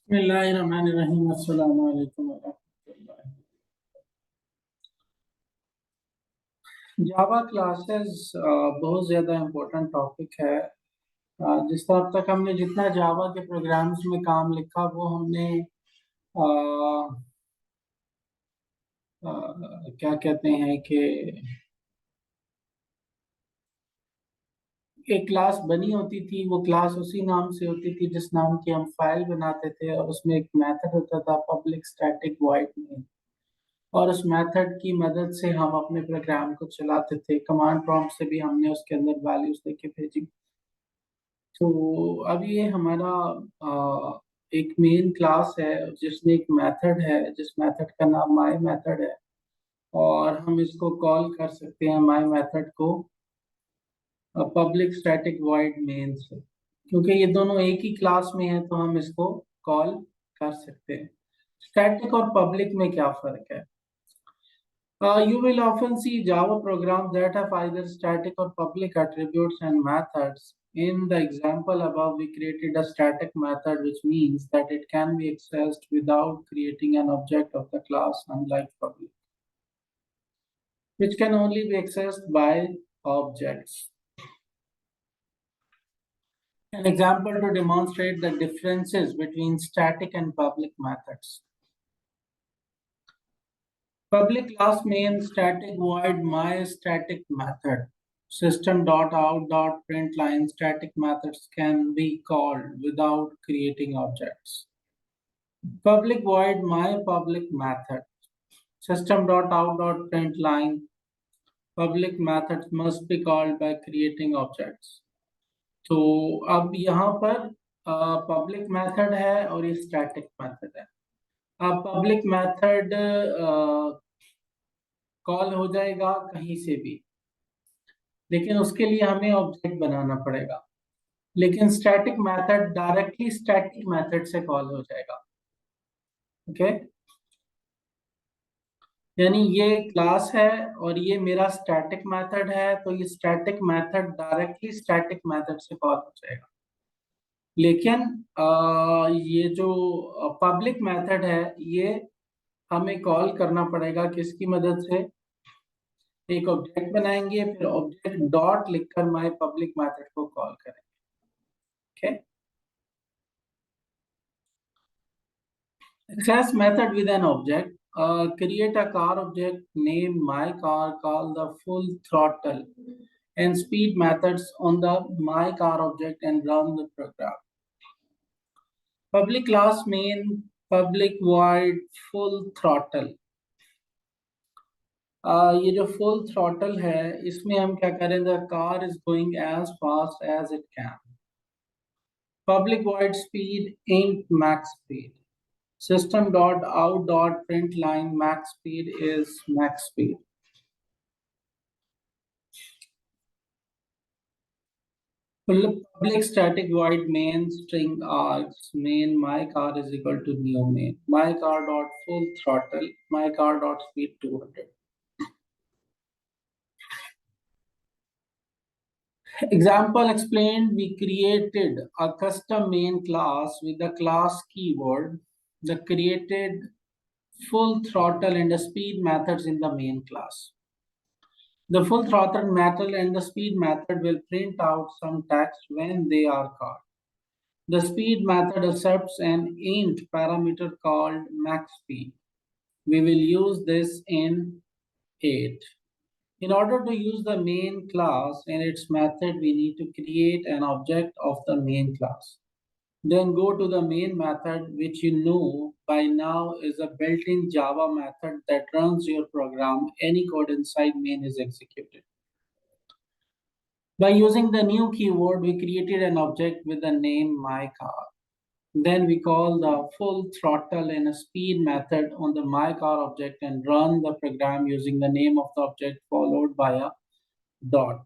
बिस्मिल्लाहिर्रहमानिर्रहीम। अस्सलामु अलैकुम वरहमतुल्लाह। जावा क्लासेस बहुत ज़्यादा इम्पोर्टेंट टॉपिक है। जिस तरह अब तक हमने जितना जावा के प्रोग्राम्स में काम लिखा वो हमने अ, क्या कहते हैं कि एक क्लास बनी होती थी। वो क्लास उसी नाम से होती थी जिस नाम की हम फाइल बनाते थे, और उसमें एक मेथड होता था पब्लिक स्टैटिक वॉइड मेन। और उस मेथड की मदद से हम अपने प्रोग्राम को चलाते थे। कमांड प्रॉम्प्ट से भी हमने उसके अंदर वैल्यूज देके भेजी। तो अब ये हमारा एक मेन क्लास है जिसमें एक मेथड है, जिस मेथड का नाम माय मेथड है। और हम इसको कॉल कर सकते हैं माय मेथड को पब्लिक स्टैटिक वॉइड मेन से। क्योंकि ये दोनों एक ही क्लास में है तो हम इसको कॉल कर सकते हैं। स्टैटिक और पब्लिक में क्या फर्क है? You will often see Java programs that have either static or public attributes and methods. In the example above, we created a static method, which means that it can be accessed without creating an object of the class, unlike public, which can only be accessed by objects. An example to demonstrate the differences between static and public methods. Public class main static void my static method. System.out.println static methods can be called without creating objects. Public void my public method. System.out.println public methods must be called by creating objects. तो अब यहाँ पर public method है और ये static method है। अब public method call हो जाएगा कहीं से भी, लेकिन उसके लिए हमें ऑब्जेक्ट बनाना पड़ेगा। लेकिन static method directly static method से कॉल हो जाएगा। ओके, यानी ये क्लास है और ये मेरा स्टैटिक मेथड है, तो ये static method directly static method से कॉल हो जाएगा। लेकिन ये जो पब्लिक मेथड है ये हमें कॉल करना पड़ेगा किसकी मदद से? एक ऑब्जेक्ट बनाएंगे, फिर ऑब्जेक्ट डॉट लिखकर माय पब्लिक मेथड को कॉल करेंगे। Okay, access method with an object. Create a car object, name my car, call the full throttle and speed methods on the my car object and run the program. Public class main public void full throttle. ये जो full throttle है इसमें हम क्या करें? The car is going as fast as it can. Public void speed int max speed. System.out.println max speed is max speed. Public static void main string args main my car is equal to new main my car dot full throttle my car dot speed 200. Example explained, we created a custom main class with the class keyword, the created full throttle and the speed methods in the main class. The full throttle method and the speed method will print out some text when they are called. The speed method accepts an int parameter called max speed. We will use this in 8. In order to use the main class and its method, we need to create an object of the main class. Then go to the main method, which you know by now is a built-in Java method that runs your program. Any code inside main is executed. By using the new keyword, we created an object with the name myCar. Then we call the full throttle and a speed method on the myCar object and run the program using the name of the object followed by a dot,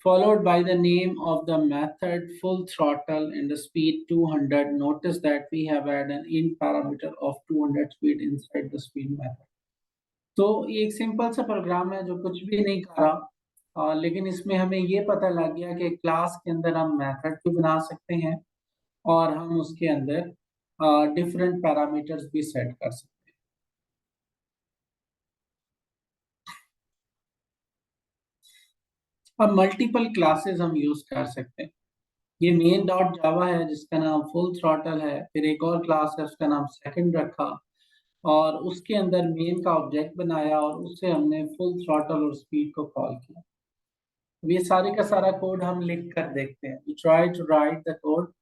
followed by the name of the method full throttle and the speed 200. Notice that we have added an int parameter of 200 speed inside the speed method. तो ये एक simple सा programme है जो कुछ भी नहीं कर रहा, लेकिन इसमें हमें ये पता लग गया कि क्लास के अंदर हम मेथड भी बना सकते हैं और हम उसके अंदर डिफरेंट पैरामीटर्स भी सेट कर सकते हैं। अब मल्टीपल क्लासेस हम यूज कर सकते हैं। ये मेन डॉट जावा है जिसका नाम फुल थ्रॉटल है, फिर एक और क्लास है उसका नाम सेकंड रखा, और उसके अंदर मेन का ऑब्जेक्ट बनाया और उससे हमने फुल थ्रॉटल और स्पीड को कॉल किया। अब ये सारे का सारा कोड हम लिख कर देखते हैं। Try to write the code.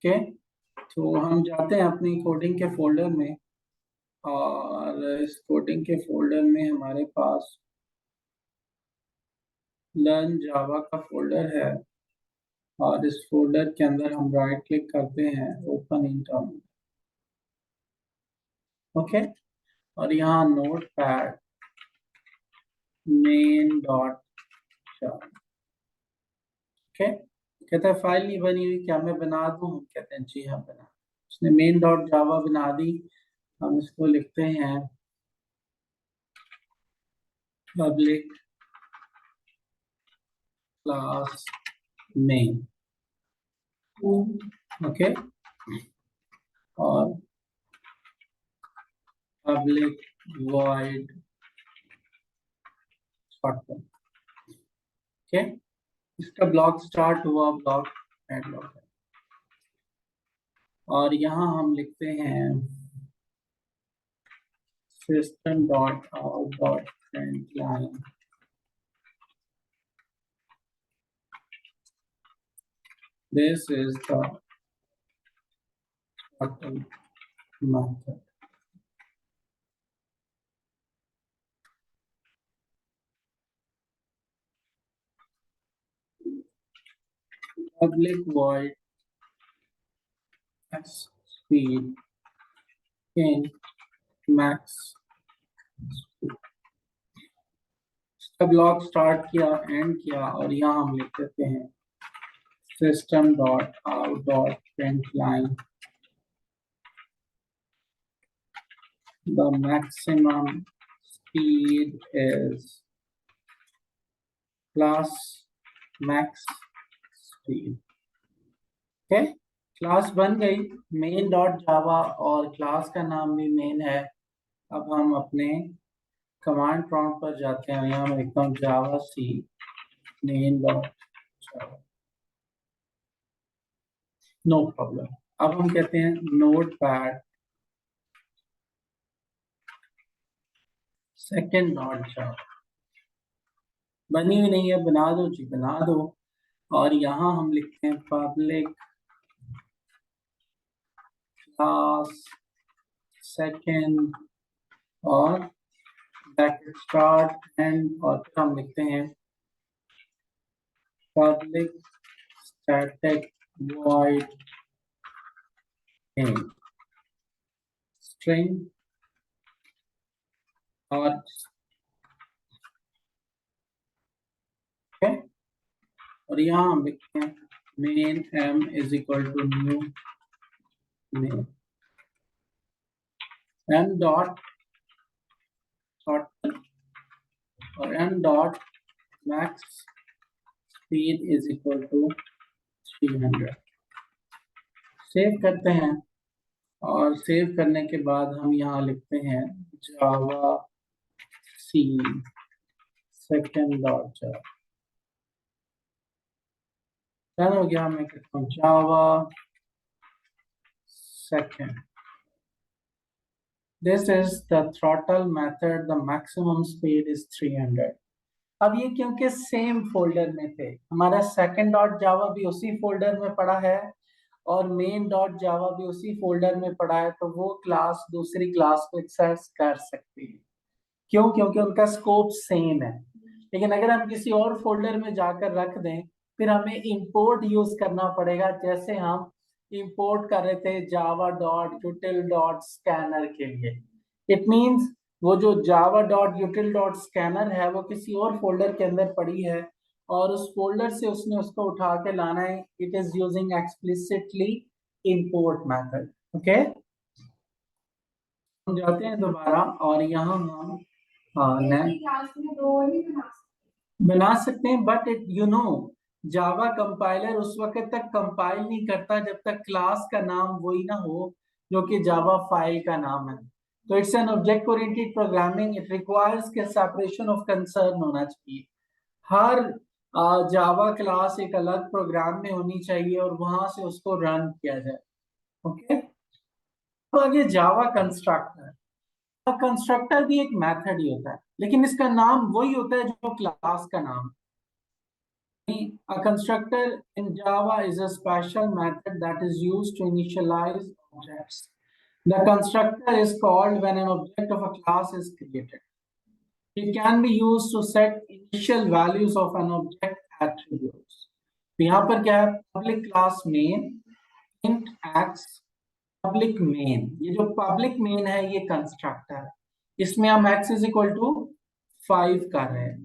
Okay, तो हम जाते हैं अपनी कोडिंग के फोल्डर में, और इस कोडिंग के फोल्डर में हमारे पास लर्न जावा का फोल्डर है, और इस फोल्डर के अंदर हम राइट क्लिक करते हैं, ओपन इन टर्मिनल। ओके, और यहाँ note pad main dot Java. Okay, कहता है फाइल नहीं बनी हुई, क्या मैं बना दूं? हम कहते हैं जी हाँ बना। उसने मेन डॉट जावा बना दी। हम इसको लिखते हैं पब्लिक क्लास नेम। ओके, और पब्लिक वॉइड शॉर्टकट। ओके, इसका ब्लॉक स्टार्ट हुआ, ब्लॉक एंड ब्लॉक है। और यहाँ हम लिखते हैं system dot out dot print line this is the total method. Public void x speed in max speed. इसका ब्लॉक स्टार्ट किया, एंड किया, और यहाँ हम लिख देते हैं system dot out dot print line the maximum speed is class max speed. Okay, class बन गई मेन डॉट जावा, और क्लास का नाम भी मेन है। अब हम अपने कमांड प्रॉम्प्ट पर जाते हैं, यहाँ मैं लिखता हूँ जावा सी main dot Java, no problem. अब हम कहते हैं notepad second dot Java. बनी हुई नहीं है, बना दो जी बना दो। और यहाँ हम लिखते हैं पब्लिक क्लास सेकेंड, और ब्रैकेट स्टार्ट एंड, और फिर हम लिखते हैं public static void name string, और okay? और यहाँ हम लिखते हैं main m is equal to new name m dot short, और m dot max speed is equal to 300। Save करते हैं, और सेव करने के बाद हम यहाँ लिखते हैं Java c second dot Java. Done हो गया। मैं कहता हूँ Java second, this is the throttle method, the maximum speed is 300। अब ये क्योंकि सेम फोल्डर में थे, हमारा सेकेंड डॉट जावा भी उसी फोल्डर में पड़ा है, और मेन डॉट जावा भी उसी फोल्डर में पड़ा है, तो वो क्लास दूसरी क्लास को एक्सेस कर सकती है। क्यों? क्योंकि उनका स्कोप सेम है। लेकिन अगर हम किसी और फोल्डर में जाकर रख दें, फिर हमें इंपोर्ट यूज करना पड़ेगा, जैसे हम इंपोर्ट कर रहे थे जावा डॉट यूटिल डॉट स्कैनर के लिए। इट मीन्स वो जो जावा डॉट यूटिल डॉट स्कैनर है वो किसी और फोल्डर के अंदर पड़ी है, और उस फोल्डर से उसने उसको उठा के लाना है। It is using explicitly import method. Okay, हम जाते हैं दोबारा और यहाँ हम क्लास में दो ही बना सकते हैं, बट इट जावा कंपाइलर उस वक्त तक कंपाइल नहीं करता जब तक क्लास का नाम वही ना हो जो कि जावा फाइल का नाम है। तो it's an object oriented programming, it requires के सेपरेशन ऑफ कंसर्न होना चाहिए। हर जावा क्लास एक अलग प्रोग्राम में होनी चाहिए और वहां से उसको रन किया जाए। ओके, तो आगे जावा कंस्ट्रक्टर। कंस्ट्रक्टर भी एक मेथड ही होता है, लेकिन इसका नाम वही होता है जो क्लास का नाम है। A constructor in Java is a special method that is used to initialize objects. The constructor is called when an object of a class is created. It can be used to set initial values of an object attributes. तो यहाँ पर क्या है, public class main int x public main, ये जो public main है ये constructor है, इसमें हम x इज इक्वल टू 5 कर रहे हैं।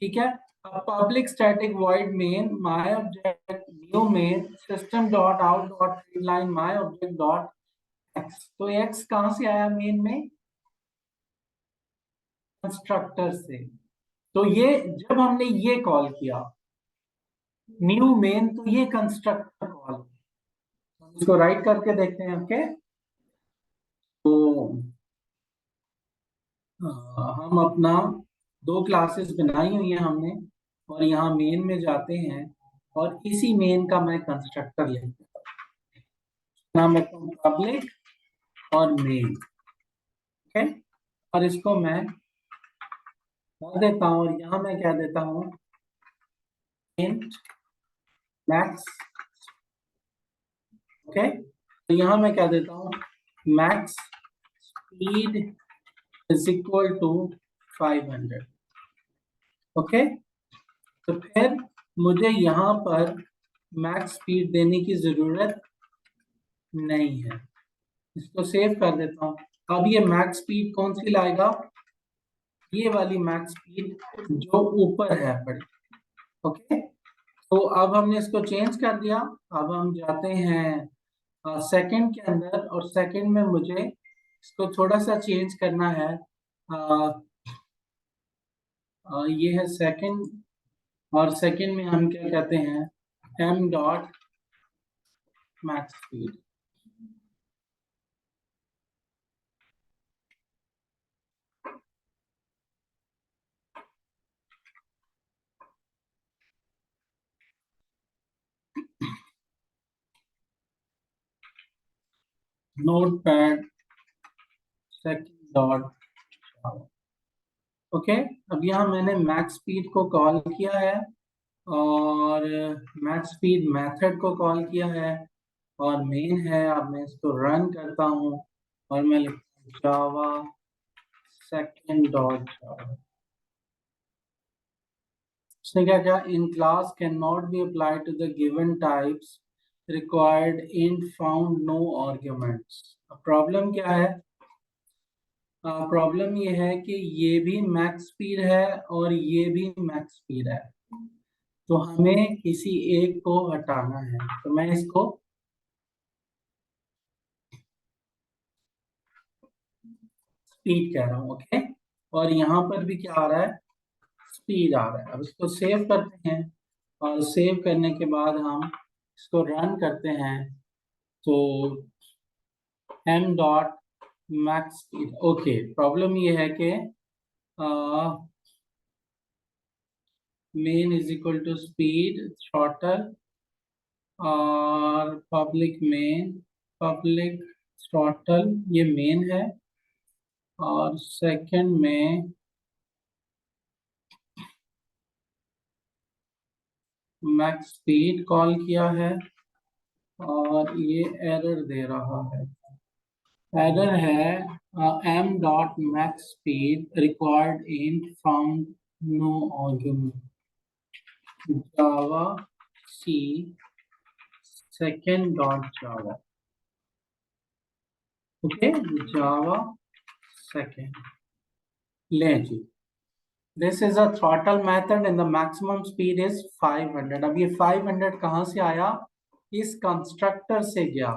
ठीक है, अब public static void main my object new main system dot out dot read line my object dot x. तो x कहां से आया मेन में, कंस्ट्रक्टर से। तो ये जब हमने ये कॉल किया न्यू मेन, तो ये कंस्ट्रक्टर कॉल, इसको राइट करके देखते हैं। ओके, तो हम अपना दो क्लासेस बनाई हुई हैं हमने, और यहाँ मेन में जाते हैं और इसी मेन का मैं कंस्ट्रक्टर लेता हूँ, नाम रखता हूँ पब्लिक और मेन। ओके, और इसको मैं कह देता हूँ, और यहाँ मैं क्या देता हूँ इंट मैक्स। ओके, तो यहाँ मैं क्या देता हूँ max speed is equal to 500। Okay, तो फिर मुझे यहाँ पर मैक्स स्पीड देने की जरूरत नहीं है, इसको सेव कर देता हूँ। अब ये मैक्स स्पीड कौन सी लाएगा, ये वाली मैक्स स्पीड जो ऊपर है बड़ी। ओके, तो अब हमने इसको चेंज कर दिया। अब हम जाते हैं सेकंड के अंदर, और सेकंड में मुझे इसको थोड़ा सा चेंज करना है। ये है सेकंड, और सेकंड में हम क्या कहते हैं m dot max speed. Note pad second dot. Okay, अब यहाँ मैंने मैक्स स्पीड को कॉल किया है और मैक्स स्पीड मेथड को कॉल किया है और मेन है। अब मैं इसको रन करता हूँ और मैं लिखता हूँ जावा सेकंड डॉट जावा। उसने क्या कहा, in class can not be applied to the given types required in found no arguments. Problem क्या है, प्रॉब्लम ये है कि ये भी मैक्स स्पीड है और ये भी मैक्स स्पीड है, तो हमें किसी एक को हटाना है। तो मैं इसको स्पीड कह रहा हूँ। ओके, और यहाँ पर भी क्या आ रहा है, स्पीड आ रहा है। अब इसको सेव करते हैं, और सेव करने के बाद हम इसको रन करते हैं। तो m dot max speed. Okay, problem ये है कि main is equal to speed throttle और पब्लिक मेन पब्लिक थ्रॉटल, ये मेन है, और सेकंड में मैक्स स्पीड कॉल किया है और ये एरर दे रहा है। एरर है m dot max speed required in found no argument Java c second dot Java. Okay, Java second ले जी, this is a throttle method and the maximum speed is 500। अब ये 500 कहां से आया, इस कंस्ट्रक्टर से गया।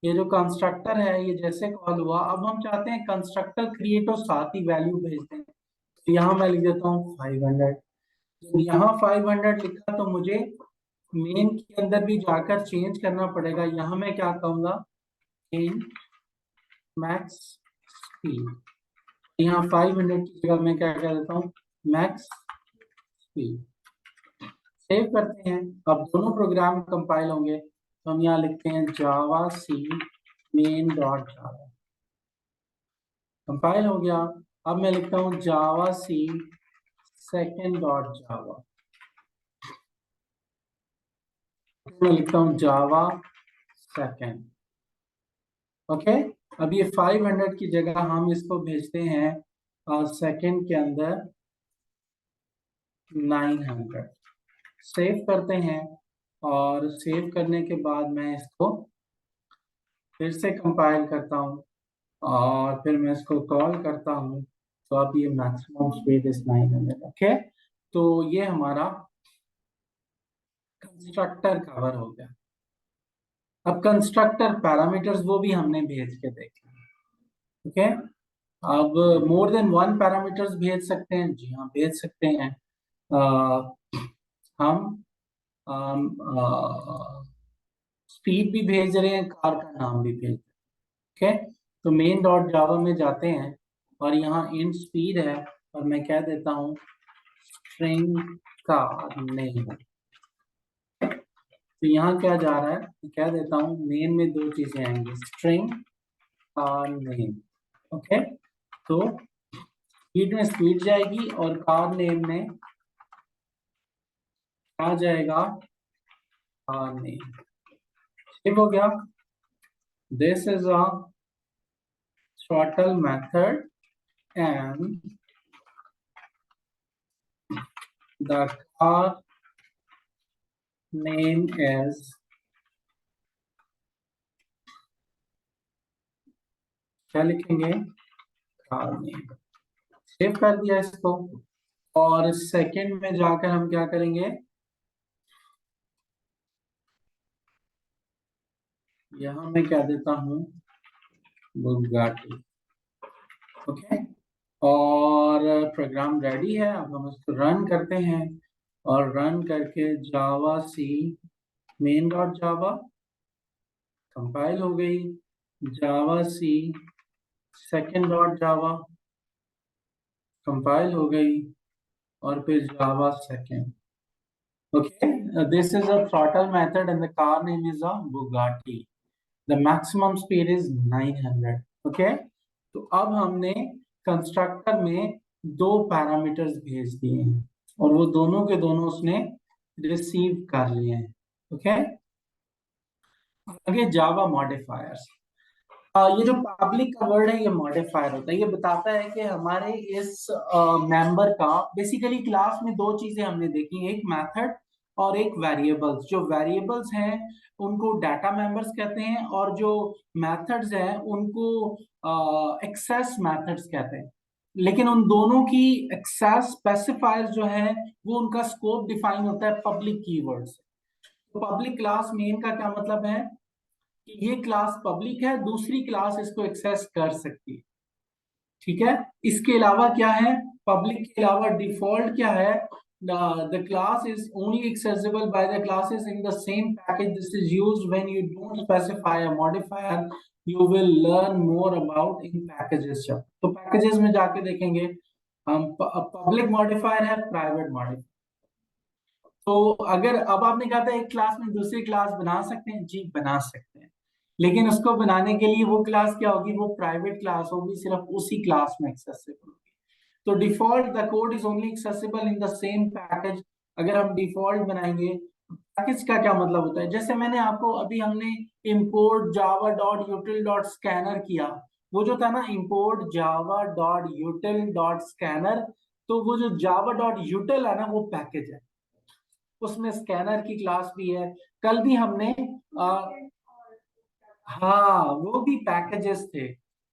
ये जो कंस्ट्रक्टर है ये जैसे कॉल हुआ, अब हम चाहते हैं कंस्ट्रक्टर क्रिएट और साथ ही वैल्यू भेज दें। तो यहाँ मैं लिख देता हूँ 500। जब यहाँ 500 लिखा तो मुझे मेन के अंदर भी जाकर चेंज करना पड़ेगा। यहाँ मैं क्या कहूंगा, इन मैक्स स्पीड। यहाँ 500 की जगह मैं क्या कह देता हूँ, मैक्स स्पीड। सेव करते हैं। अब दोनों प्रोग्राम कंपाइल होंगे तो हम यहाँ लिखते हैं जावा सी मेन डॉट जावा। कंपाइल हो गया। अब मैं लिखता हूँ जावा सी सेकेंड डॉट जावा। मैं लिखता हूँ जावा सेकेंड। ओके। अब ये 500 की जगह हम इसको भेजते हैं सेकेंड के अंदर 900। सेव करते हैं और सेव करने के बाद मैं इसको फिर से कंपाइल करता हूँ और फिर मैं इसको कॉल करता हूँ। तो अब ये मैक्सिमम स्पीड इज 900। ओके, तो ये हमारा कंस्ट्रक्टर कवर हो गया। अब कंस्ट्रक्टर पैरामीटर्स वो भी हमने भेज के देखे। ओके, अब मोर देन वन पैरामीटर्स भेज सकते हैं, जी हाँ भेज सकते हैं। हम स्पीड भी भेज रहे हैं, कार का नाम भी भेज रहे हैं। ओके, तो मेन डॉट जावा में जाते हैं और यहाँ इन स्पीड है और मैं कह देता हूँ स्ट्रिंग कार नेम। तो यहाँ क्या जा रहा है, मैं कह देता हूँ मेन में दो चीजें आएंगी, स्ट्रिंग कार नेम। ओके, तो स्पीड में स्पीड जाएगी और कार नेम में आ जाएगा कार नेम। ठीक हो गया। This is a throttle method and the car name is, क्या लिखेंगे, कार नेम। सेव कर दिया इसको और सेकंड में जाकर हम क्या करेंगे, यहां मैं क्या देता हूं, बुगाटी। ओके, और प्रोग्राम रेडी है। अब हम इसको रन करते हैं और रन करके जावा सी मेन डॉट जावा कंपाइल हो गई, जावा सी सेकेंड डॉट जावा कंपाइल हो गई और फिर जावा second. Okay, this is a throttle method and the car name is a Bugatti. The maximum speed is 900. Okay, तो अब हमने कंस्ट्रक्टर में दो पैरामीटर्स भेज दिए हैं और वो दोनों के दोनों उसने रिसीव कर लिए हैं। ओके, आगे जावा मॉडिफायर्स। ये जो पब्लिक का वर्ड है ये मॉडिफायर होता है। ये बताता है कि हमारे इस मेंबर का बेसिकली क्लास में दो चीजें हमने देखी, एक मेथड और एक वेरिएबल्स। जो वेरिएबल्स हैं उनको डाटा मेंबर्स कहते हैं और जो मेथड्स हैं उनको एक्सेस मेथड्स कहते हैं। लेकिन उन दोनों की एक्सेस स्पेसिफायर जो है वो उनका स्कोप डिफाइन होता है पब्लिक कीवर्ड्स। तो पब्लिक क्लास मेन का क्या मतलब है कि ये क्लास पब्लिक है, दूसरी क्लास इसको एक्सेस कर सकती है। ठीक है, इसके अलावा क्या है, पब्लिक के अलावा डिफॉल्ट क्या है, the class is only accessible by the classes in the same package. This is used when you don't specify a modifier. You will learn more about in packages. तो पैकेजेस में जाके देखेंगे हम, public modifier है, private modifier. तो अगर अब आपने कहा था एक क्लास में दूसरी क्लास बना सकते हैं, जी बना सकते हैं, लेकिन उसको बनाने के लिए वो क्लास क्या होगी, वो प्राइवेट क्लास होगी, सिर्फ उसी क्लास में एक्सेसिबल होगी। तो default the code is only accessible in the same package. अगर हम डिफॉल्ट बनाएंगे, पैकेज का क्या मतलब होता है, जैसे मैंने आपको अभी हमने import java dot यूटिल dot scanner किया, वो जो था ना import java dot यूटिल dot scanner, तो वो जो java डॉट यूटिल है ना वो पैकेज है, उसमें स्कैनर की क्लास भी है। कल भी हमने आ, हाँ वो भी पैकेजेस थे।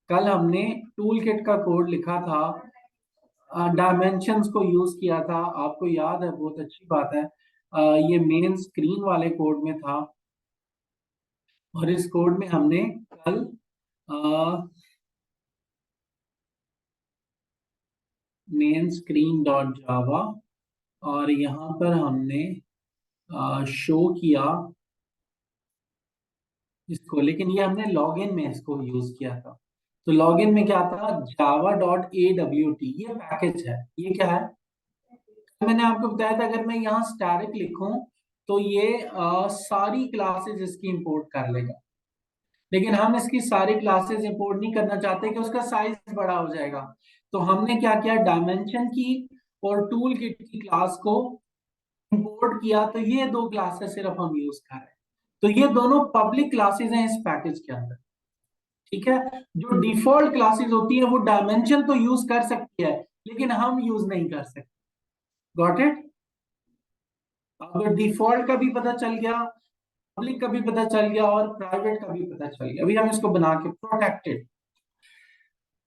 कल हमने टूल किट का कोड लिखा था, डायमेंशंस को यूज किया था, आपको याद है, बहुत अच्छी बात है। ये मेन स्क्रीन वाले कोड में था। और इस कोड में हमने कल मेन स्क्रीन डॉट जावा और यहाँ पर हमने शो किया इसको, लेकिन ये हमने लॉगिन में इसको यूज किया था। तो लॉगिन में क्या था, Java dot A W T, ये पैकेज है। ये क्या है, मैंने आपको बताया था अगर मैं यहाँ स्टैटिक लिखूं तो ये सारी क्लासेस इसकी इंपोर्ट कर लेगा, लेकिन हम इसकी सारी क्लासेस इंपोर्ट नहीं करना चाहते कि उसका साइज बड़ा हो जाएगा। तो हमने क्या किया, डायमेंशन की और टूल किट की क्लास को इंपोर्ट किया। तो ये दो क्लासेस सिर्फ हम यूज कर रहे हैं। तो ये दोनों पब्लिक क्लासेस हैं इस पैकेज के अंदर। ठीक है, जो डिफॉल्ट क्लासेस होती है वो डायमेंशन तो यूज कर सकती है, लेकिन हम यूज नहीं कर सकते। Got it. अब डिफॉल्ट का भी पता चल गया, पब्लिक का भी पता चल गया और प्राइवेट का भी पता चल गया। अभी हम इसको बना के प्रोटेक्टेड।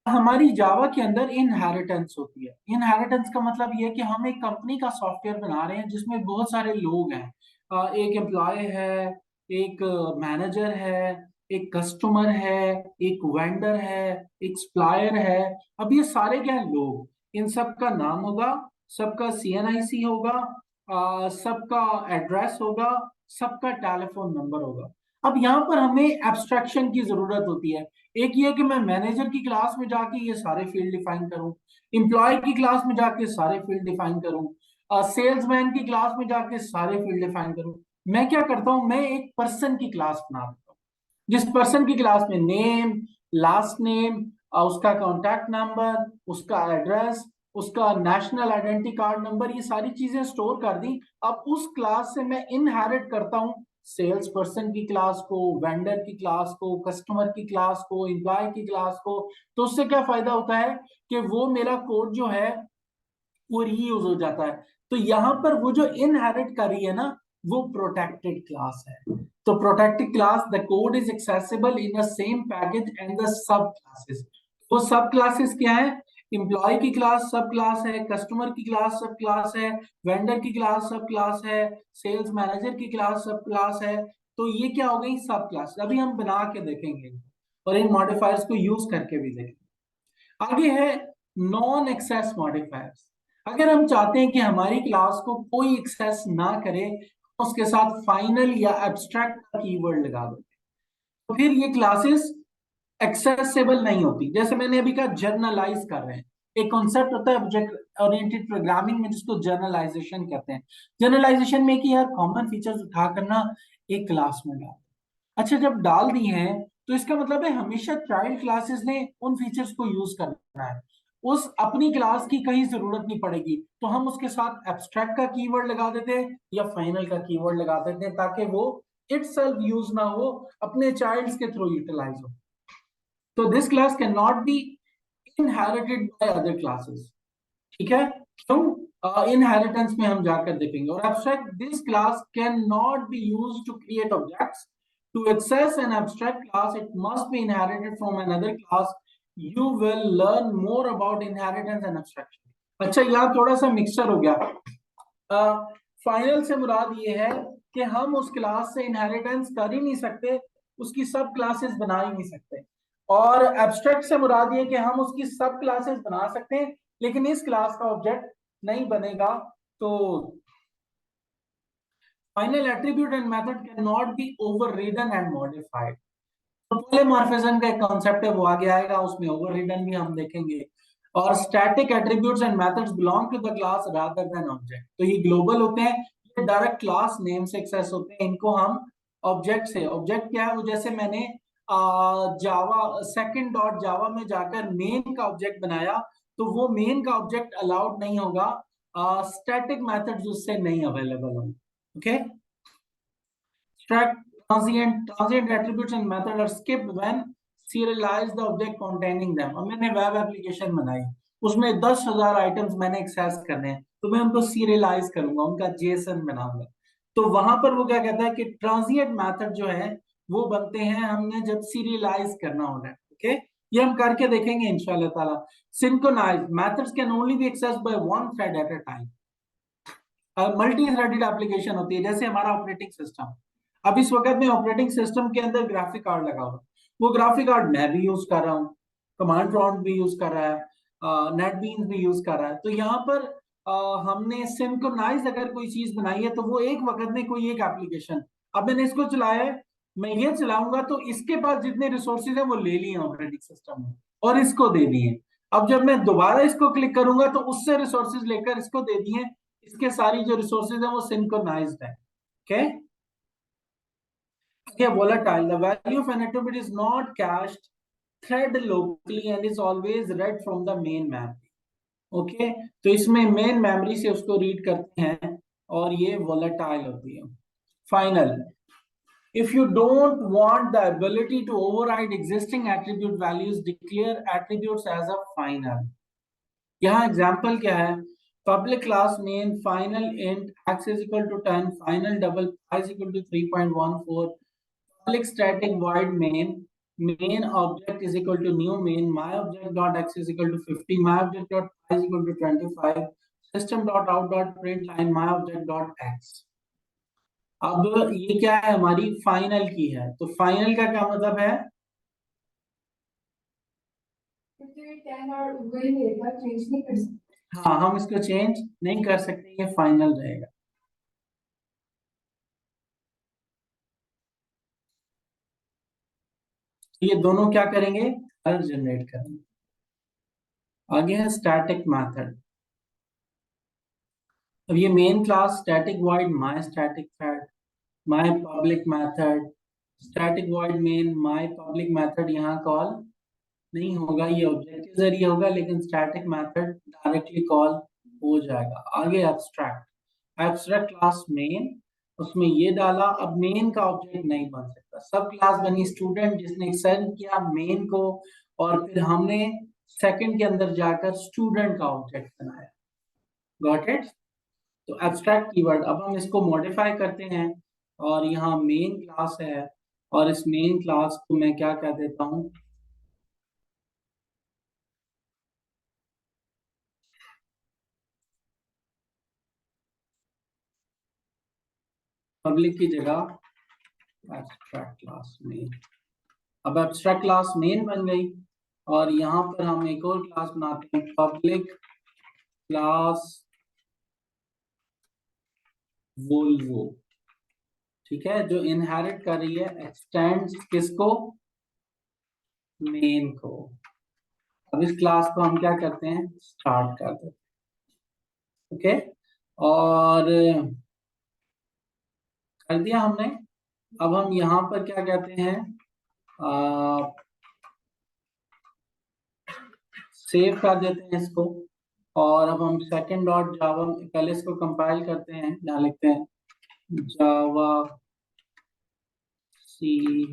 हमारी जावा के अंदर इनहेरिटेंस होती है। इनहेरिटेंस का मतलब ये है कि हम एक कंपनी का सॉफ्टवेयर बना रहे हैं जिसमें बहुत सारे लोग हैं। एक एम्प्लॉय है, एक मैनेजर है, एक कस्टमर है, एक वेंडर है, एक सप्लायर है। अब ये सारे क्या है, लोग। इन सब का नाम होगा, सबका सीएनआईसी होगा, सबका एड्रेस होगा, सबका टेलीफोन नंबर होगा। अब यहाँ पर हमें एब्स्ट्रैक्शन की जरूरत होती है। एक ये कि मैं मैनेजर की क्लास में जाके ये सारे फील्ड डिफाइन करूं, एम्प्लॉय की क्लास में जाके सारे फील्ड डिफाइन करूं, सेल्समैन की क्लास में जाके सारे फील्ड डिफाइन करूं। मैं क्या करता हूं, मैं एक पर्सन की क्लास बना देता हूं, जिस पर्सन की क्लास में नेम, लास्ट नेम, उसका कॉन्टैक्ट नंबर, उसका एड्रेस, उसका नेशनल आइडेंटिटी कार्ड नंबर, ये सारी चीजें स्टोर कर दी। अब उस क्लास से मैं इनहेरिट करता हूं सेल्स पर्सन की क्लास को, वेंडर की क्लास को, कस्टमर की क्लास को, एम्प्लॉय की क्लास को। तो उससे क्या फायदा होता है कि वो मेरा कोड जो है वो रीयूज हो जाता है। तो यहां पर वो जो इनहेरिट कर रही है ना, वो प्रोटेक्टेड क्लास है। तो protected class, the code is accessible in the same package and the sub classes. वो सब क्लासेस क्या है, एम्प्लॉय की क्लास सब क्लास है, कस्टमर की क्लास सब क्लास है, वेंडर की क्लास सब क्लास है, सेल्स मैनेजर की क्लास सब क्लास है। तो ये क्या हो गई, सब क्लास। अभी हम बना के देखेंगे और इन मॉडिफायर्स को यूज करके भी देखेंगे। आगे है नॉन एक्सेस मॉडिफायर्स। अगर हम चाहते हैं कि हमारी क्लास को कोई एक्सेस ना करे, उसके साथ फाइनल या एब्स्ट्रैक्ट का कीवर्ड लगा दो, तो फिर ये क्लासेस एक्सेसिबल नहीं होती। जैसे मैंने अभी कहा, जर्नलाइज कर रहे हैं। एक कॉन्सेप्ट होता है ऑब्जेक्ट ओरिएंटेड प्रोग्रामिंग में जिसको जर्नलाइजेशन कहते हैं। जर्नलाइजेशन में कि यार कॉमन फीचर्स उठा करना एक क्लास में डाल, अच्छा जब डाल दी हैं तो इसका मतलब है हमेशा चाइल्ड क्लासेस ने उन फीचर्स को यूज करना है, उस अपनी क्लास की कहीं जरूरत नहीं पड़ेगी। तो हम उसके साथ एब्स्ट्रैक्ट का कीवर्ड लगा देते हैं या फाइनल का कीवर्ड लगा देते हैं ताकि वो इटसेल्फ यूज ना हो, अपने चाइल्ड्स के थ्रू यूटिलाइज हो। तो this class can not be inherited by other classes. ठीक है, क्यों, इनहेरिटेंस में हम जाकर देखेंगे। और abstract, this class can not be used to create objects. To access an abstract class, it must be inherited from another class. You will learn more about inheritance and abstraction. अच्छा, यहाँ थोड़ा सा mixture हो गया। Final से मुराद ये है कि हम उस क्लास से इनहेरिटेंस कर ही नहीं सकते, उसकी सब क्लासेस बना ही नहीं सकते। और एब्स्ट्रैक्ट से मुराद ये कि हम उसकी सब क्लासेस बना सकते हैं लेकिन इस क्लास का ऑब्जेक्ट नहीं बनेगा। तो final attribute and method can not be overridden and modified. तो पॉलीमॉर्फिज्म का एक कॉन्सेप्ट है, वो आगे आएगा, उसमें ओवररिडन भी हम देखेंगे। और static attributes and methods belong to the class rather than object. तो ये ग्लोबल होते हैं, ये डायरेक्ट क्लास नेम से एक्सेस होते हैं, इनको हम ऑब्जेक्ट से, ऑब्जेक्ट क्या है वो, जैसे मैंने जावा सेकंड डॉट जावा में जाकर मेन का ऑब्जेक्ट बनाया, तो वो मेन का ऑब्जेक्ट अलाउड नहीं होगा, स्टैटिक मेथड्स उससे नहीं अवेलेबल होंगे। Okay, transient attributes and method are skipped when serialize the object containing them। अब मैंने वेब एप्लीकेशन बनाई, उसमें 10,000 आइटम्स मैंने एक्सेस करने हैं, तो मैं उनको सीरियलाइज करूंगा, उनका जेसन बनाऊंगा। तो वहां पर वो क्या कहता है कि ट्रांजिएंट मेथड जो है वो बनते हैं हमने जब सीरियलाइज करना होता है। ओके, ये हम करके देखेंगे इंशाल्लाह ताला। Synchronize methods can only be access by one thread at a time. Multi threaded application होती है, जैसे हमारा ऑपरेटिंग सिस्टम। अब इस वक्त में ऑपरेटिंग सिस्टम के अंदर ग्राफिक कार्ड लगा हुआ है, वो ग्राफिक कार्ड मैं भी यूज कर रहा हूँ, कमांड प्रॉम्प्ट भी यूज कर रहा है, नेटबीन्स भी यूज कर रहा है। तो यहाँ पर हमने सिंक्रोनाइज अगर कोई चीज बनाई है तो वो एक वक्त में कोई एक एप्लीकेशन, अब मैंने इसको चलाया है, मैं ये चलाऊंगा तो इसके पास जितने रिसोर्सेज है वो ले लिए ऑपरेटिंग सिस्टम ने और इसको दे दिए। अब जब मैं दोबारा इसको क्लिक करूंगा तो उससे रिसोर्सेज लेकर इसको दे दिए, इसके सारी जो रिसोर्सेज है वो सिंक्रोनाइज्ड है। Okay, volatile. The value of an attribute is not cached thread locally and is always read from the main memory. Okay, तो इसमें मेन मेमोरी से उसको रीड करते हैं और ये वोलेटाइल होती है। Final, if you don't want the ability to override existing attribute values, declare attributes as a final. यहाँ एग्जांपल क्या है, public class main final int x is equal to 10, final double y is equal to 3.14, public static void main object is equal to new main, my object dot x is equal to 50, my object dot y is equal to 25, system dot out dot print line my object dot x। अब ये क्या है, हमारी final की है, तो final का क्या मतलब है, हाँ हम इसको चेंज नहीं कर सकते, ये फाइनल रहेगा। ये दोनों क्या करेंगे, एरर जनरेट करेंगे। आगे है स्टैटिक मेथड। अब ये main class static void my static thread, my public method, static void main my public method यहाँ कॉल नहीं होगा, ये ऑब्जेक्ट के जरिए होगा, लेकिन स्टैटिक मेथड डायरेक्टली कॉल हो जाएगा। आगे एब्स्ट्रैक्ट, एब्स्ट्रैक्ट क्लास मेन, उसमें ये डाला, अब मेन का ऑब्जेक्ट नहीं बन सकता, सब क्लास बनी स्टूडेंट जिसने एक्सटेंड किया मेन को, और फिर हमने सेकंड के अंदर जाकर स्टूडेंट का ऑब्जेक्ट बनाया। Got it. तो एब्स्ट्रैक्ट कीवर्ड, अब हम इसको मॉडिफाई करते हैं और यहाँ मेन क्लास है और इस मेन क्लास को मैं क्या कह देता हूँ, पब्लिक की जगह एब्स्ट्रैक्ट क्लास मेन। अब एब्स्ट्रैक्ट क्लास मेन बन गई और यहाँ पर हम एक और क्लास बनाते हैं, पब्लिक क्लास वोल्वो, ठीक है, जो इनहेरिट कर रही है एक्सटेंड्स किसको, मेन को। अब इस क्लास को हम क्या करते हैं, स्टार्ट कर देते हैं। ओके, और कर दिया हमने। अब हम यहाँ पर क्या कहते हैं, सेव कर देते हैं इसको, और अब हम सेकंड डॉट जावा, पहले इसको कंपाइल करते हैं, यहाँ लिखते हैं Java C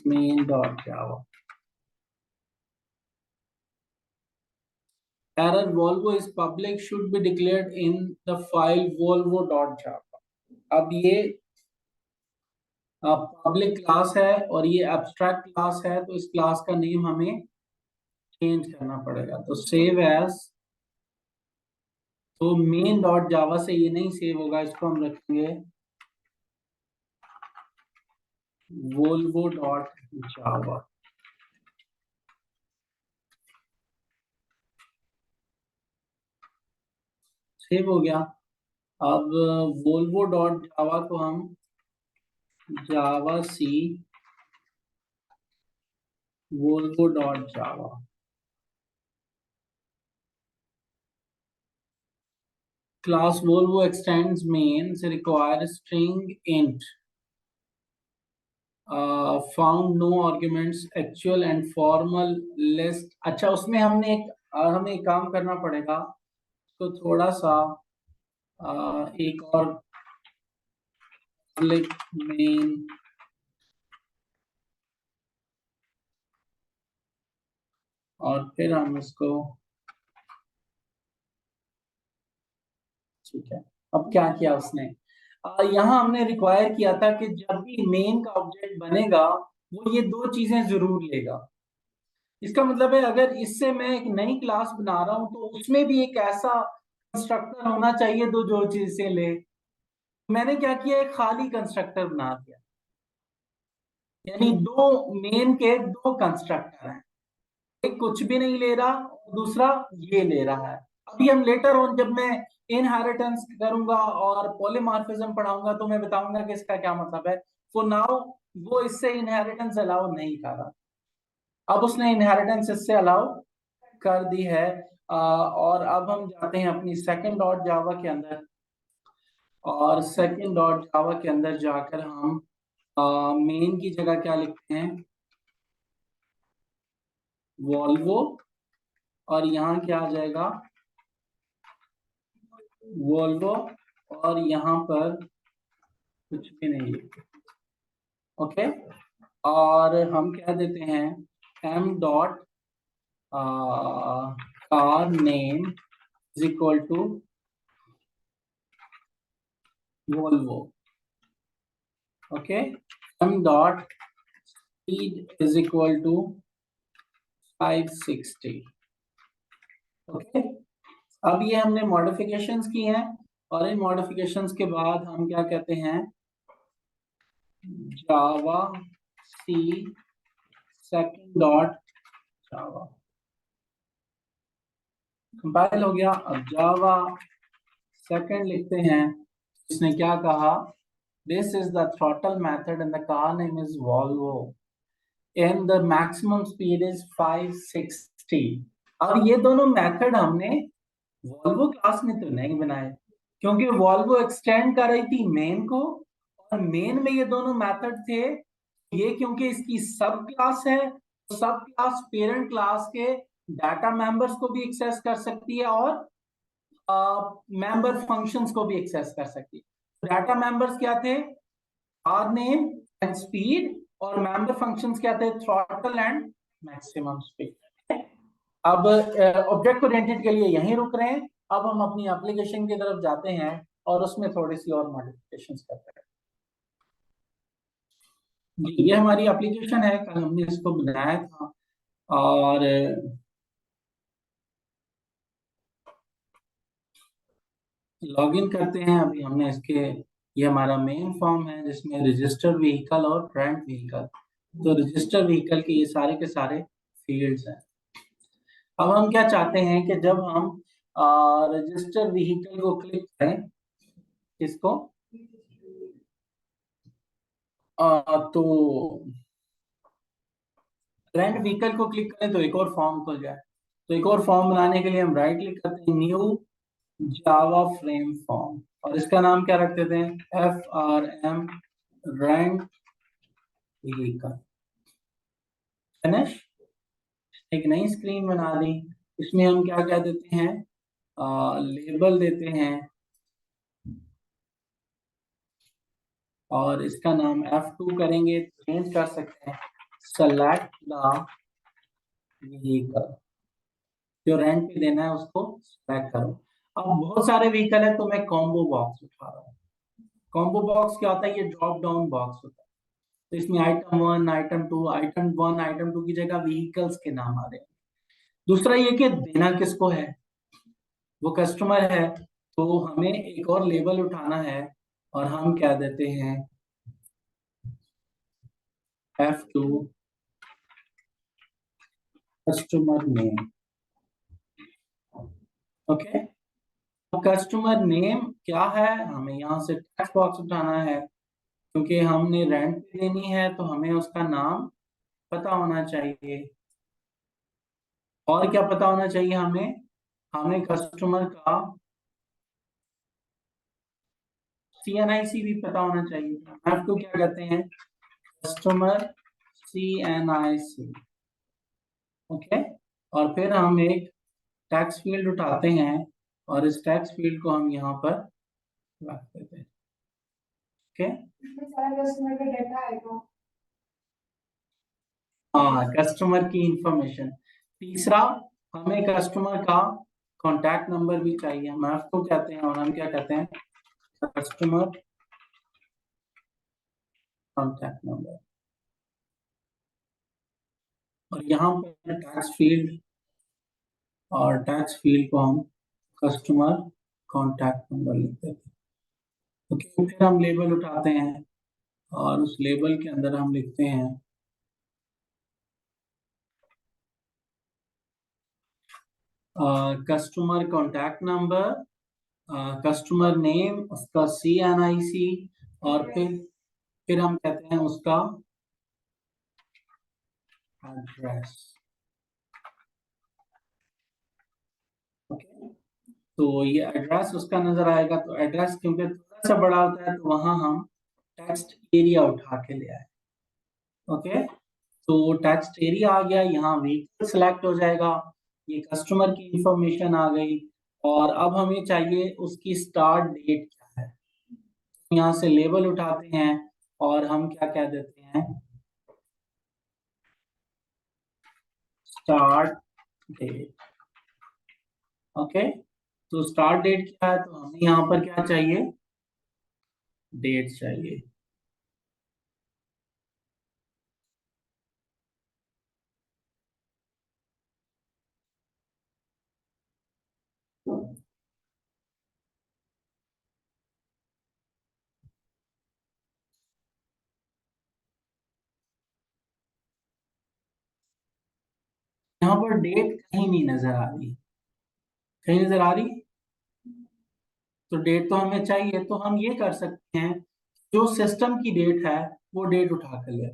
main dot Java, error volvo is public should be declared in the file volvo dot java। अब ये पब्लिक क्लास है और ये एब्स्ट्रैक्ट क्लास है, तो इस क्लास का नेम हमें चेंज करना पड़ेगा, तो सेव एज, तो मेन डॉट जावा से ये नहीं सेव होगा, इसको हम रखेंगे वोल्वो डॉट जावा। सेव हो गया। अब वोल्वो डॉट जावा को हम Java c Volvo dot Java, class volvo extends main से require string int, found no arguments actual and formal list। अच्छा, उसमें हमें एक काम करना पड़ेगा, तो थोड़ा सा एक और public main और फिर हम इसको, ठीक है। अब क्या किया उसने, यहाँ हमने रिक्वायर किया था कि जब भी मेन का ऑब्जेक्ट बनेगा वो ये दो चीजें जरूर लेगा। इसका मतलब है अगर इससे मैं एक नई क्लास बना रहा हूं तो उसमें भी एक ऐसा कंस्ट्रक्टर होना चाहिए जो चीजें ले, मैंने क्या किया, एक खाली कंस्ट्रक्टर बना दिया, यानी दो मेन के दो कंस्ट्रक्टर हैं, एक कुछ भी नहीं ले रहा और दूसरा ये ले रहा है। अभी हम लेटर ऑन जब मैं इनहेरिटेंस करूंगा और पॉलीमॉर्फिज्म पढ़ाऊंगा तो मैं बताऊंगा कि इसका क्या मतलब है। फॉर नाउ वो इससे इनहेरिटेंस अलाउ नहीं कर रहा, अब उसने इनहेरिटेंस इससे अलाउ कर दी है। और अब हम जाते हैं अपनी सेकंड डॉट जावा के अंदर, और सेकंड डॉट जावा के अंदर जाकर हम मेन की जगह क्या लिखते हैं, वॉल्वो, और यहाँ क्या आ जाएगा, वॉल्वो, और यहाँ पर कुछ भी नहीं लिखते। ओके, और हम क्या देते हैं, M dot car name is equal to Volvo. Okay, M dot speed is equal to 560। Okay, अब ये हमने मॉडिफिकेशंस की हैं, और इन मॉडिफिकेशंस के बाद हम क्या कहते हैं, जावा सी सेकंड डॉट जावा, कंपाइल हो गया। अब जावा सेकंड लिखते हैं, इसने क्या कहा, this is the throttle method and the car name is Volvo and the maximum speed is 560। अब ये दोनों मेथड हमने वॉल्वो क्लास में तो नहीं बनाए, क्योंकि वॉल्वो एक्सटेंड कर रही थी मेन को, और मेन में ये दोनों मेथड थे। ये क्योंकि इसकी सब क्लास है, सब क्लास पेरेंट क्लास के डाटा मेंबर्स को भी एक्सेस कर सकती है और मेंबर फंक्शंस को भी एक्सेस कर सकती है। डाटा मेंबर्स क्या थे, आर नेम एंड स्पीड, और मेंबर फंक्शंस क्या थे, थ्रॉटल एंड मैक्सिमम स्पीड। अब ऑब्जेक्ट ओरिएंटेड के लिए यहीं रुक रहे हैं, अब हम अपनी एप्लीकेशन की तरफ जाते हैं और उसमें थोड़ी सी और मॉडिफिकेशंस करते हैं। जी, ये हमारी एप्लीकेशन है, कल हमने इसको बनाया था, और लॉगिन करते हैं। अभी हमने इसके, ये हमारा मेन फॉर्म है जिसमें रजिस्टर व्हीकल और रेंट व्हीकल, तो रजिस्टर व्हीकल के ये सारे के सारे फील्ड्स हैं। अब हम क्या चाहते हैं कि जब हम रजिस्टर व्हीकल को क्लिक करें, इसको तो रेंट व्हीकल को क्लिक करें तो एक और फॉर्म खुल जाए। तो एक और फॉर्म बनाने के लिए हम राइट क्लिक करते हैं, न्यू जावा फ्रेम फॉर्म, और इसका नाम क्या रख देते हैं, FRM रेंट व्हीकल। फिनिश, एक नई स्क्रीन बना दी। इसमें हम क्या क्या देते हैं, लेबल देते हैं, और इसका नाम F2 करेंगे, चेंज कर सकते हैं, सेलेक्ट द व्हीकल, जो रेंट पे देना है उसको सेलेक्ट करो। अब बहुत सारे व्हीकल है तो मैं कॉम्बो बॉक्स उठा रहा हूँ। कॉम्बो बॉक्स क्या होता है, ये ड्रॉप डाउन बॉक्स होता है, तो इसमें आइटम 1 आइटम 2, आइटम 1 आइटम 2 की जगह व्हीकल्स के नाम आ रहे हैं। दूसरा ये कि देना किसको है, वो कस्टमर है, तो हमें एक और लेबल उठाना है, और हम क्या देते हैं, F2 customer name. Okay, customer name क्या है, हमें यहाँ से टेक्स्ट बॉक्स उठाना है, क्योंकि हमने रेंट पे देनी है तो हमें उसका नाम पता होना चाहिए। और क्या पता होना चाहिए हमें, हमें कस्टमर का CNIC भी पता होना चाहिए। आपको क्या कहते हैं, कस्टमर CNIC। ओके, और फिर हम एक टैक्स फील्ड उठाते हैं, और इस टैक्स फील्ड को हम यहाँ पर रख देते हैं। ओके, कस्टमर का डेटा आएगा, हाँ, कस्टमर की इंफॉर्मेशन। तीसरा, हमें कस्टमर का कॉन्टैक्ट नंबर भी चाहिए, हम आपको कहते हैं, और हम क्या कहते हैं, कस्टमर कॉन्टैक्ट नंबर। और यहाँ पर टैक्स फील्ड, और टैक्स फील्ड को हम कस्टमर कॉन्टैक्ट नंबर लिख देते हैं। ओके, फिर हम लेबल उठाते हैं और उस लेबल के अंदर हम लिखते हैं customer contact number, customer name, उसका CNIC, और फिर हम कहते हैं उसका एड्रेस। ओके, तो ये एड्रेस उसका नजर आएगा, तो एड्रेस क्योंकि थोड़ा सा बड़ा होता है तो वहां हम टेक्स्ट एरिया उठा के ले आए। ओके, तो टेक्स्ट एरिया आ गया, यहाँ व्हीकल सिलेक्ट हो जाएगा, ये कस्टमर की इंफॉर्मेशन आ गई, और अब हमें चाहिए उसकी स्टार्ट डेट क्या है। यहाँ से लेबल उठाते हैं और हम क्या कह देते हैं, स्टार्ट डेट। ओके, तो स्टार्ट डेट क्या है, तो हमें यहाँ पर क्या चाहिए, डेट चाहिए। यहाँ पर डेट कहीं नहीं नजर आ रही, कहीं नजर आ रही, तो डेट तो हमें चाहिए, तो हम ये कर सकते हैं, जो सिस्टम की डेट है वो डेट उठा कर ले।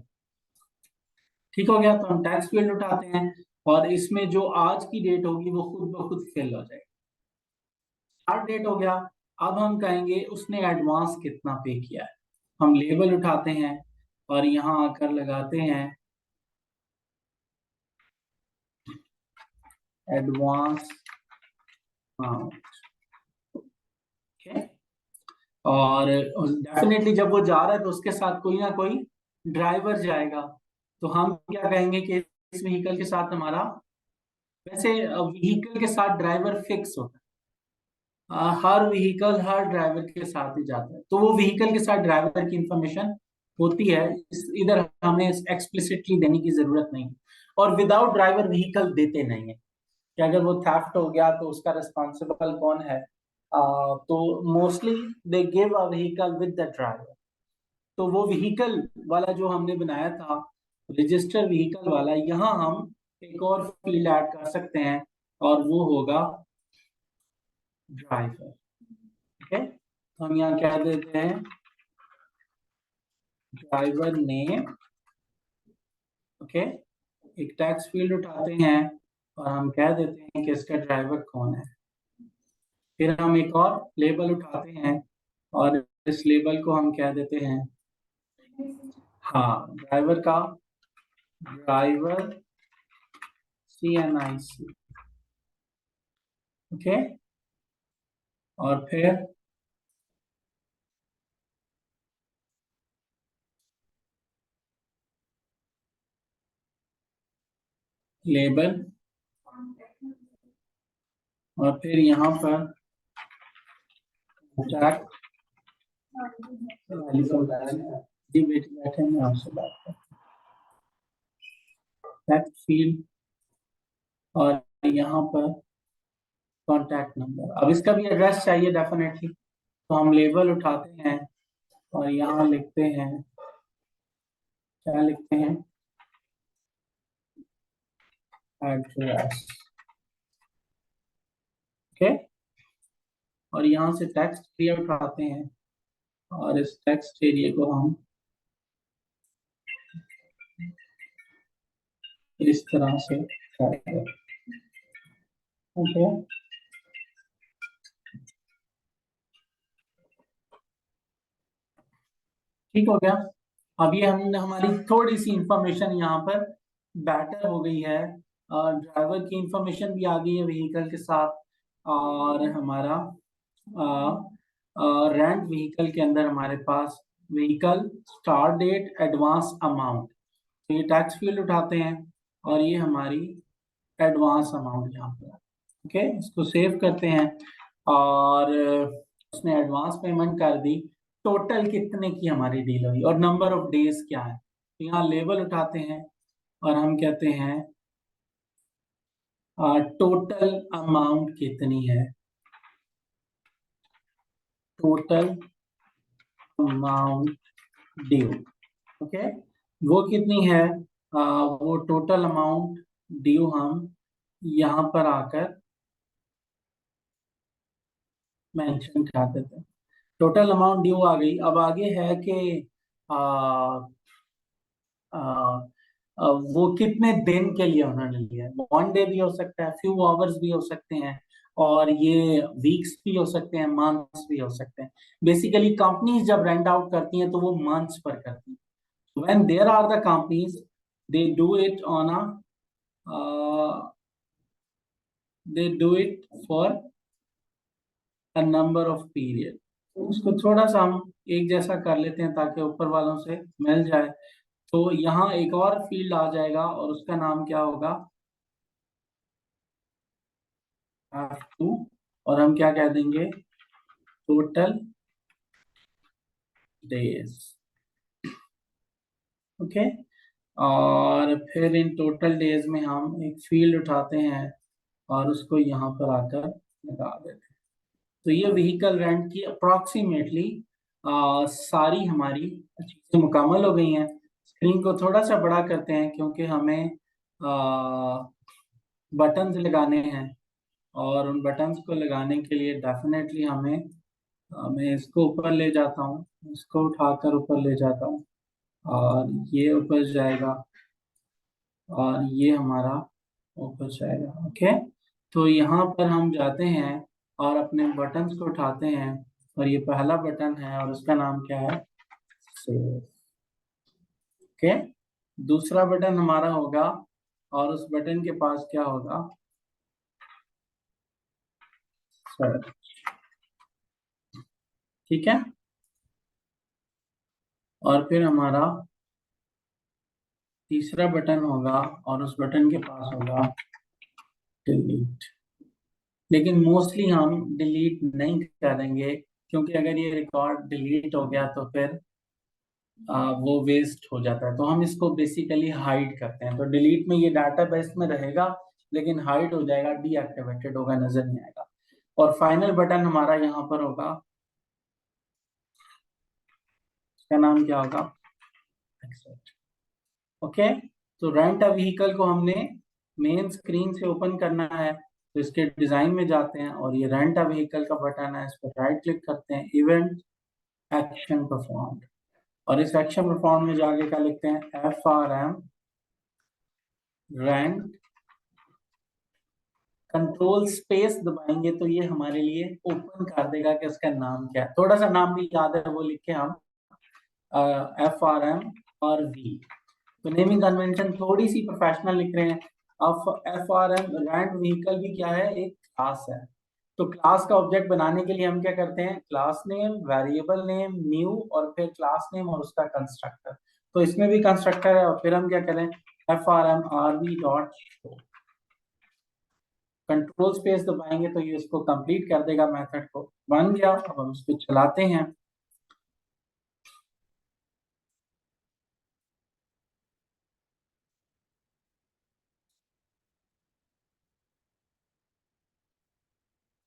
ठीक हो गया, तो हम टैक्स फील्ड उठाते हैं और इसमें जो आज की डेट होगी वो खुद ब खुद फिल हो जाएगी। स्टार्ट डेट हो गया, अब हम कहेंगे उसने एडवांस कितना पे किया है। हम लेबल उठाते हैं और यहाँ आकर लगाते हैं एडवांस अमाउंट। ओके, और डेफिनेटली जब वो जा रहा है तो उसके साथ कोई ना कोई ड्राइवर जाएगा, तो हम क्या कहेंगे कि इस व्हीकल के साथ हमारा, वैसे व्हीकल के साथ ड्राइवर फिक्स होता है। हर व्हीकल हर ड्राइवर के साथ ही जाता है, तो वो व्हीकल के साथ ड्राइवर की इंफॉर्मेशन होती है, इधर हमें एक्सप्लिसिटली देने की जरूरत नहीं। और विदाउट ड्राइवर व्हीकल देते नहीं है, कि अगर वो थेफ्ट हो गया तो उसका रिस्पॉन्सिबल कौन है। तो mostly they give a vehicle with the driver. तो वो व्हीकल वाला जो हमने बनाया था, रजिस्टर व्हीकल वाला, यहाँ हम एक और फील्ड ऐड कर सकते हैं और वो होगा ड्राइवर। ठीक है, तो हम यहाँ क्या देते हैं, ड्राइवर नेम। ओके, एक टैक्स फील्ड उठाते हैं और हम कह देते हैं कि इसका ड्राइवर कौन है। फिर हम एक और लेबल उठाते हैं और इस लेबल को हम कह देते हैं, हाँ, ड्राइवर CNIC। ओके, और फिर लेबल, और फिर यहाँ पर टैक्स, जी बेटी बैठे हैं आपसे बात कर, टैक्स फील्ड, और यहाँ पर कॉन्टैक्ट नंबर। अब इसका भी एड्रेस चाहिए डेफिनेटली, तो हम लेबल उठाते हैं और यहाँ लिखते हैं, क्या लिखते हैं, एड्रेस। ओके, और यहाँ से टेक्स्ट एरिया उठाते हैं और इस टेक्स्ट एरिया को हम इस तरह से करते हैं। ओके, ठीक हो गया। अब ये हमने, हमारी थोड़ी सी इंफॉर्मेशन यहाँ पर बेटर हो गई है, ड्राइवर की इंफॉर्मेशन भी आ गई है व्हीकल के साथ, और हमारा रेंट व्हीकल के अंदर हमारे पास vehicle start date advance amount, तो ये टैक्स फील्ड उठाते हैं और ये हमारी एडवांस अमाउंट यहाँ पर। ओके, इसको सेव करते हैं और उसने एडवांस पेमेंट कर दी। टोटल कितने की हमारी डील हुई और नंबर ऑफ डेज क्या है, तो यहाँ लेबल उठाते हैं और हम कहते हैं टोटल अमाउंट कितनी है, टोटल अमाउंट ड्यू। ओके, वो कितनी है? वो टोटल अमाउंट ड्यू हम यहाँ पर आकर मेंशन कर देते हैं। टोटल अमाउंट ड्यू आ गई। अब आगे है कि आ, आ, वो कितने दिन के लिए उन्होंने लिया है। 1 डे भी हो सकता है, फ्यू आवर्स भी हो सकते हैं, और ये वीक्स भी हो सकते हैं, मंथ्स भी हो सकते हैं। बेसिकली कंपनीज जब रेंट आउट करती हैं तो वो मंथ्स पर करती हैं। When there are the companies, they do it on a they do it for a number of period. उसको थोड़ा सा हम एक जैसा कर लेते हैं ताकि ऊपर वालों से मिल जाए। तो यहाँ एक और फील्ड आ जाएगा और उसका नाम क्या होगा? F2। और हम क्या कह देंगे? Total days. ओके, और फिर इन टोटल डेज में हम एक फील्ड उठाते हैं और उसको यहाँ पर आकर लगा देते हैं। तो ये व्हीकल रेंट की अप्रॉक्सीमेटली सारी हमारी चीजें मुकम्मल हो गई हैं। स्क्रीन को थोड़ा सा बड़ा करते हैं क्योंकि हमें बटन्स लगाने हैं, और उन बटन्स को लगाने के लिए डेफिनेटली हमें मैं इसको ऊपर ले जाता हूँ, इसको उठाकर ऊपर ले जाता हूँ, और ये ऊपर जाएगा, और ये हमारा ऊपर जाएगा। ओके, तो यहाँ पर हम जाते हैं और अपने बटन्स को उठाते हैं, और ये पहला बटन है और उसका नाम क्या है? सेव। ओके, दूसरा बटन हमारा होगा, और उस बटन के पास क्या होगा? सर्च। ठीक है, और फिर हमारा तीसरा बटन होगा, और उस बटन के पास होगा डिलीट। लेकिन मोस्टली हम डिलीट नहीं करेंगे, क्योंकि अगर ये रिकॉर्ड डिलीट हो गया तो फिर वो वेस्ट हो जाता है। तो हम इसको बेसिकली हाइड करते हैं। तो डिलीट में ये डाटाबेस में रहेगा, लेकिन हाइड हो जाएगा, डीएक्टिवेटेड होगा, नजर नहीं आएगा। और फाइनल बटन हमारा यहाँ पर होगा, इसका नाम क्या होगा? एक्सेप्ट। ओके, तो रेंट अ व्हीकल को हमने मेन स्क्रीन से ओपन करना है। तो इसके डिजाइन में जाते हैं, और ये रेंट अ व्हीकल का बटन है, इस पर राइट क्लिक करते हैं, इवेंट एक्शन परफॉर्म, और इस एक्शन परफॉर्म में जाके क्या लिखते हैं? FRM rent. कंट्रोल स्पेस दबाएंगे तो ये हमारे लिए ओपन कर देगा कि उसका नाम क्या है। थोड़ा सा नाम भी याद है, वो लिख के हम FRM और V। तो नेमिंग कन्वेंशन थोड़ी सी प्रोफेशनल लिख रहे हैं। अब FRM रेंट व्हीकल भी क्या है? एक क्लास है। तो क्लास का ऑब्जेक्ट बनाने के लिए हम क्या करते हैं? Class name, variable name, new, और फिर क्लास नेम और उसका कंस्ट्रक्टर। तो इसमें भी कंस्ट्रक्टर है, और फिर हम क्या करें? FRM RV dot show. Control space दबाएंगे तो ये इसको कंप्लीट कर देगा, मेथड को। बन गया। अब हम इसको चलाते हैं।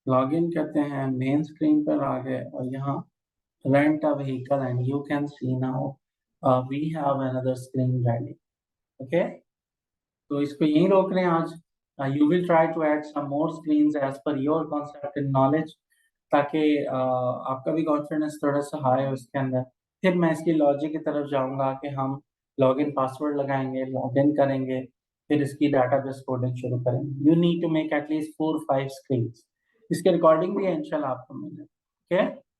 लॉगिन करते हैं, मेन स्क्रीन पर आ गए, और यहाँ rent a vehicle, and you can see now we have another screen ready. Okay, तो इसको यहीं रोक रहे हैं आज। You will try to add some more screens as per your concept and knowledge, ताकि आपका भी कॉन्फिडेंस थोड़ा सा हाई हो इसके अंदर। फिर मैं इसकी लॉजिक की तरफ जाऊंगा कि हम लॉगिन पासवर्ड लगाएंगे, लॉगिन करेंगे, फिर इसकी डाटाबेस कोडिंग शुरू करेंगे। You need to make at least 4-5 screens. इसके रिकॉर्डिंग भी है, इंशाल्लाह आपको मिलेगा। ओके।